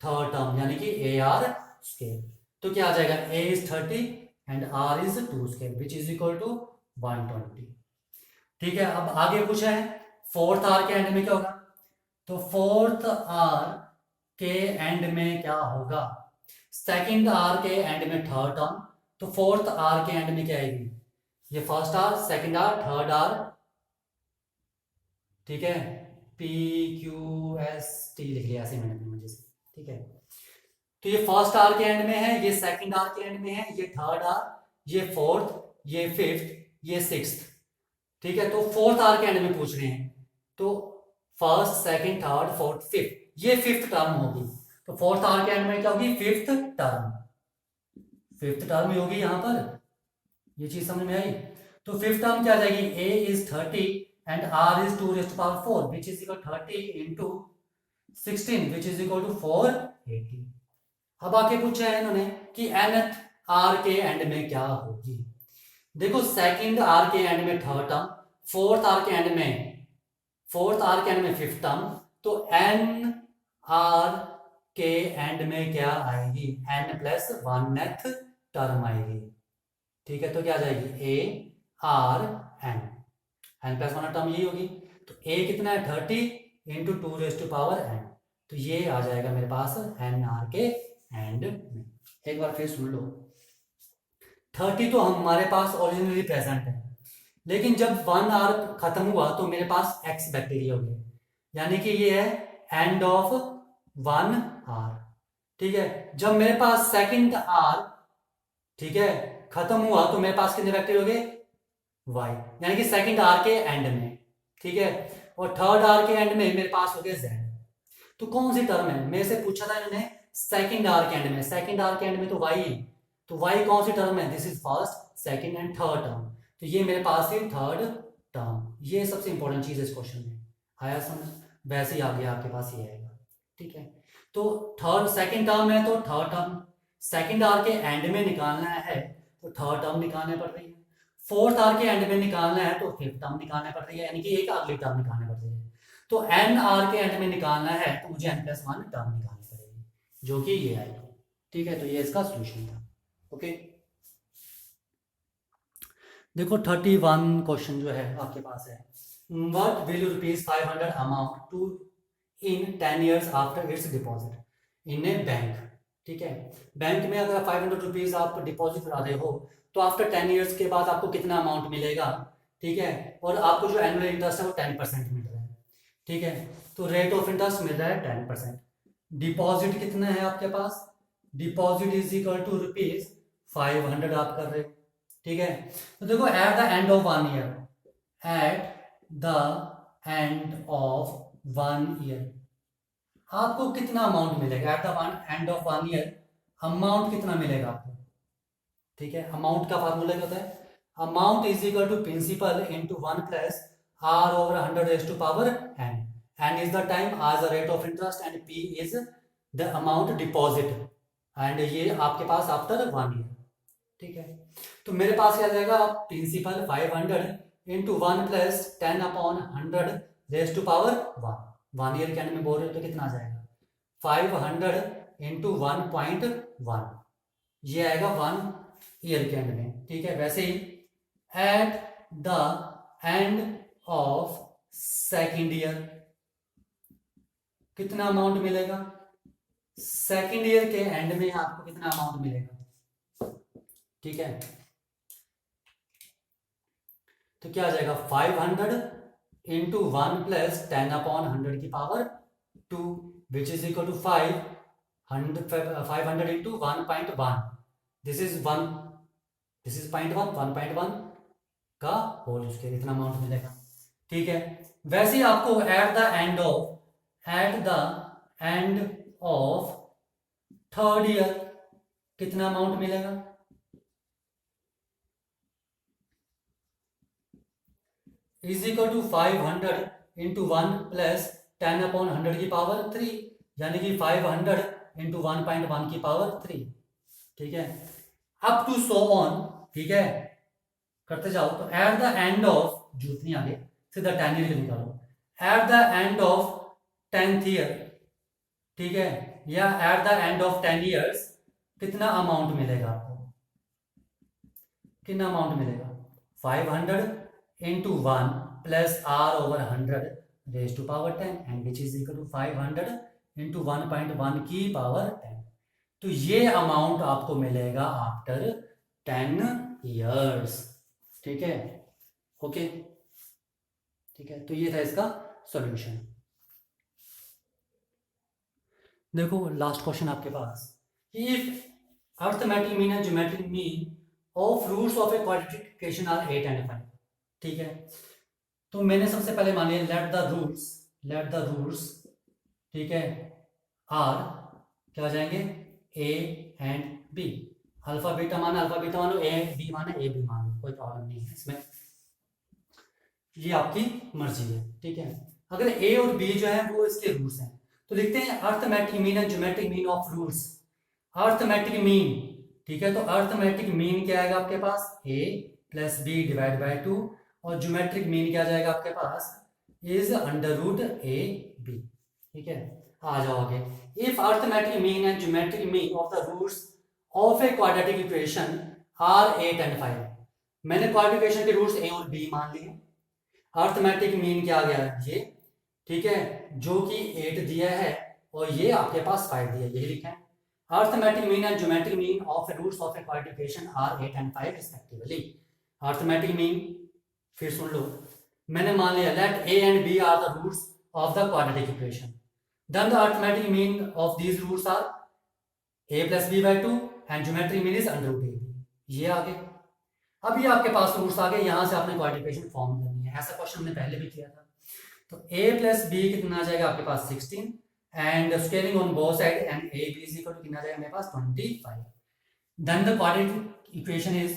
[SPEAKER 1] थर्ड टर्म, यानी कि ए आर स्केयर। तो क्या आ जाएगा, a is 30 and r is 2 square which is equal to 120, ठीक है। अब आगे पूछा है फोर्थ आर के एंड में क्या होगा, तो फोर्थ आर के एंड में क्या होगा, सेकंड आर के एंड में थर्ड टर्म, तो फोर्थ आर के एंड में क्या आएगी, ये first hour second hour third hour, ठीक है, पी क्यू एस टी लिख लिया ऐसे मैंने अपनी मर्जी से, ठीक है। तो ये फर्स्ट आर के एंड में है, ये सेकंड आर के एंड में है, ये थर्ड आर, ये फोर्थ, ये फिफ्थ, ये सिक्स्थ, ठीक है। तो फोर्थ आर के एंड में पूछ रहे हैं, तो first second third fourth fifth, ये फिफ्थ टर्म होगी, तो फोर्थ आर के एंड में क्या होगी फिफ्थ टर्म, फिफ्थ टर्म ही होगी यहां पर, ये चीज समझ में आई। तो फिफ्थ टर्म क्या आ जाएगी, a is 30 and r is 2 raised to power 4 which is equal 30 into 16 which is equal to 480। अब आके पूछा है इन्होंने कि nth r के एंड में क्या होगी। देखो सेकंड r के एंड में थर्ड टर्म, फोर्थ आर के एंड में फिफ्थ टर्म, तो n r के एंड में क्या आएगी, n प्लस 1th टर्म आएगी, ठीक है। तो क्या आ जाएगी a r n plus 1 term यही होगी, तो a कितना है 30 into 2 raised to power n, तो ये आ जाएगा मेरे पास n r के एंड में। एक बार फिर सुन लो, 30 तो हमारे पास ओरिजिनली प्रेजेंट है, लेकिन जब 1 आर खत्म हुआ तो मेरे पास x बैक्टीरिया हो गए, यानी कि ये है एंड ऑफ 1 आर, ठीक है। जब मेरे पास सेकंड आर, ठीक है, खत्म हुआ तो मेरे पास कितने बैक्टीरिया हो गए y, यानी कि सेकंड आर के एंड में, ठीक है। और थर्ड आर के एंड में मेरे पास हो गए z। तो कौन सी टर्म है, मेरे से पूछा था इन्होंने सेकंड आर के एंड में, सेकंड आर के एंड में तो y है, तो y कौन सी टर्म है, this is first second and third term, तो ये मेरे पास है थर्ड टर्म। ये सबसे इंपॉर्टेंट चीज है इस क्वेश्चन में, आया समझ, वैसे ही आगे आपके पास ये आएगा, ठीक है। तो थर्ड सेकंड टर्म है, तो थर्ड टर्म सेकंड आर के एंड में निकालना है, तो थर्ड टर्म निकालना पड़ रही है, फोर्थ आर के एंड में निकालना है तो फिफ्थ टर्म निकालना पड़ रही है, यानी कि एक अगली टर्म निकालनी पड़ रही है। तो एन आर के एंड में निकालना है तो मुझे n प्लस 1 टर्म निकालनी पड़ेगी, जो कि ये आएगी, ठीक है। तो ये इसका सोल्यूशन था, ओके। देखो 31 क्वेश्चन जो है आपके पास है, what will you rupees 500 amount to in 10 years after its deposit in a bank. ठीक है। बैंक में अगर 500 रुपीज आप डिपॉजिट करा रहे हो तो आफ्टर 10 ईयर्स के बाद आपको कितना अमाउंट मिलेगा, ठीक है, और आपको जो एनुअल इंटरेस्ट है वो 10% मिल रहा है, ठीक है। तो रेट ऑफ इंटरेस्ट मिल रहा है 10%। डिपॉजिट कितना है आपके पास, deposit is equal to rupees 500 आप कर रहे हो, ठीक है। तो देखो at the end of 1 year, at the end of 1 year आपको कितना अमाउंट मिलेगा, at the end of 1 year amount कितना मिलेगा आपको, ठीक है। अमाउंट का फार्मूला क्या होता है, amount is equal to principal into 1 plus r over 100 raise to power n. N is the time, r the rate of interest and p is the amount deposit, एंड ये आपके पास आफ्टर 1 ईयर, ठीक है। तो मेरे पास क्या जाएगा, principal 500 into 1 plus 10 upon 100 raise to power 1 year के एंड में बोल रहे हो तो कितना आ जाएगा 500 इंटू 1.1, ये आएगा 1 ईयर के एंड में, ठीक है। वैसे ही at the end of second year कितना अमाउंट मिलेगा, सेकेंड ईयर के एंड में आपको कितना अमाउंट मिलेगा, ठीक है। तो क्या आ जाएगा 500 इंटू 1 प्लस 10 अपॉन 100 की power 2 which is equal to 500 into 1.1, this is 1, this is 0.1, 1.1 का होल उसके इतना अमाउंट मिलेगा, ठीक है। वैसे ही आपको at the end of third year कितना अमाउंट मिलेगा, is equal to 500 into 1 plus 10 upon 100 की पावर 3, यानी कि 500 इंटू 1.1 की पावर 3, ठीक है, अप टू सो ऑन, ठीक है, करते जाओ। तो एट द एंड ऑफ, जूत नहीं आगे, सीधा 10 ईयर निकालो, at the end of 10th year, ठीक है, या at the end of 10 years कितना अमाउंट मिलेगा आपको, कितना अमाउंट मिलेगा 500 into 1 plus r over 100 raise to power 10 and which is equal to 500 into 1.1 की पावर 10। तो ये अमाउंट आपको मिलेगा आफ्टर 10 ईयर्स, ठीक है, ओके, ठीक है। तो ये था इसका सॉल्यूशन। देखो लास्ट क्वेश्चन आपके पास, if arithmetic mean and geometric mean of roots of a quadratic equation are 8 and 5, ठीक है। तो मैंने सबसे पहले मान लिया लेट द रूट्स, ठीक है, आर क्या हो जाएंगे a and b, alpha beta मानो ए बी मानो कोई प्रॉब्लम नहीं है इसमें, ये आपकी मर्जी है, ठीक है। अगर ए और बी जो है वो इसके रूट्स हैं तो लिखते हैं arithmetic mean and geometric mean of roots. Arithmetic mean, ठीक है, तो अर्थमेटिक मीन क्या आएगा आपके पास a plus b divide by 2, और ज्योमेट्रिक मीन क्या जाएगा आपके पास is under root A b, ठीक है। आ जाओ आगे, if arithmetic mean and geometric mean of the roots of a quadratic equation are 8 and 5, मैंने क्वाड्रेटिक इक्वेशन के रूट्स ए और बी मान लिए, अर्थमेटिक मीन क्या आ गया ये, ठीक है, जो कि 8 दिया है और ये आपके पास 5 दिया है, यही लिखा है। Arithmetic mean and geometric mean of roots of a quadratic equation are 8 and 5 respectively. Arithmetic mean फिर सुन लो, मैंने मान लिया let a and b are the roots of the quadratic equation, then the arithmetic mean of these roots are a plus B by 2 and geometric mean is under root A b, ये आ गए। अब ये आपके पास roots आ गए, यहां से आपने क्वाड्रेटिक इक्वेशन फॉर्म करनी है, ऐसा क्वेश्चन हमने पहले भी किया था। तो a प्लस बी कितना आ जाएगा आपके पास 16 and scaling on both side and a b is equal to कितना आ जाएगा मेरे पास 25। Then the quadratic equation is,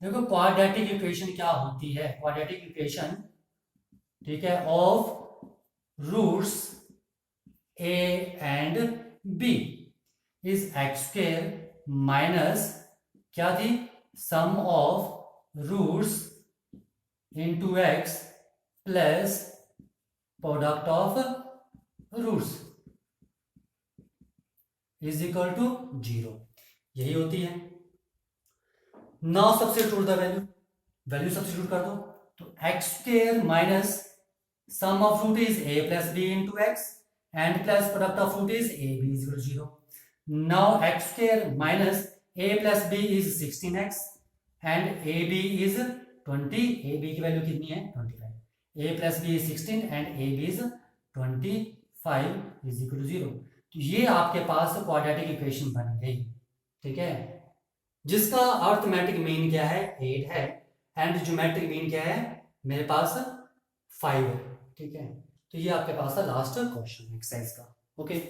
[SPEAKER 1] देखो क्वाड्रेटिक इक्वेशन क्या होती है, क्वाड्रेटिक इक्वेशन, ठीक है, of roots a and b is x square minus क्या थी sum of roots into x plus product of roots is equal to 0, यही होती है। Now substitute the value substitute कर दो, तो x square minus sum of root is a plus b into x and plus product of root is a b is equal to 0। Now x square minus a plus b is 16x and a b is 20, a b की value कितनी है 25, a plus b is 16 and a b is 25 is equal to 0। तो ये आपके पास quadratic equation बन गई, ठीक है, जिसका अर्थमेटिक मीन क्या है 8 है एंड ज्योमेट्रिक मीन क्या है मेरे पास 5 है, ठीक है। तो ये आपके पास था लास्ट क्वेश्चन एक्सरसाइज का, ओके।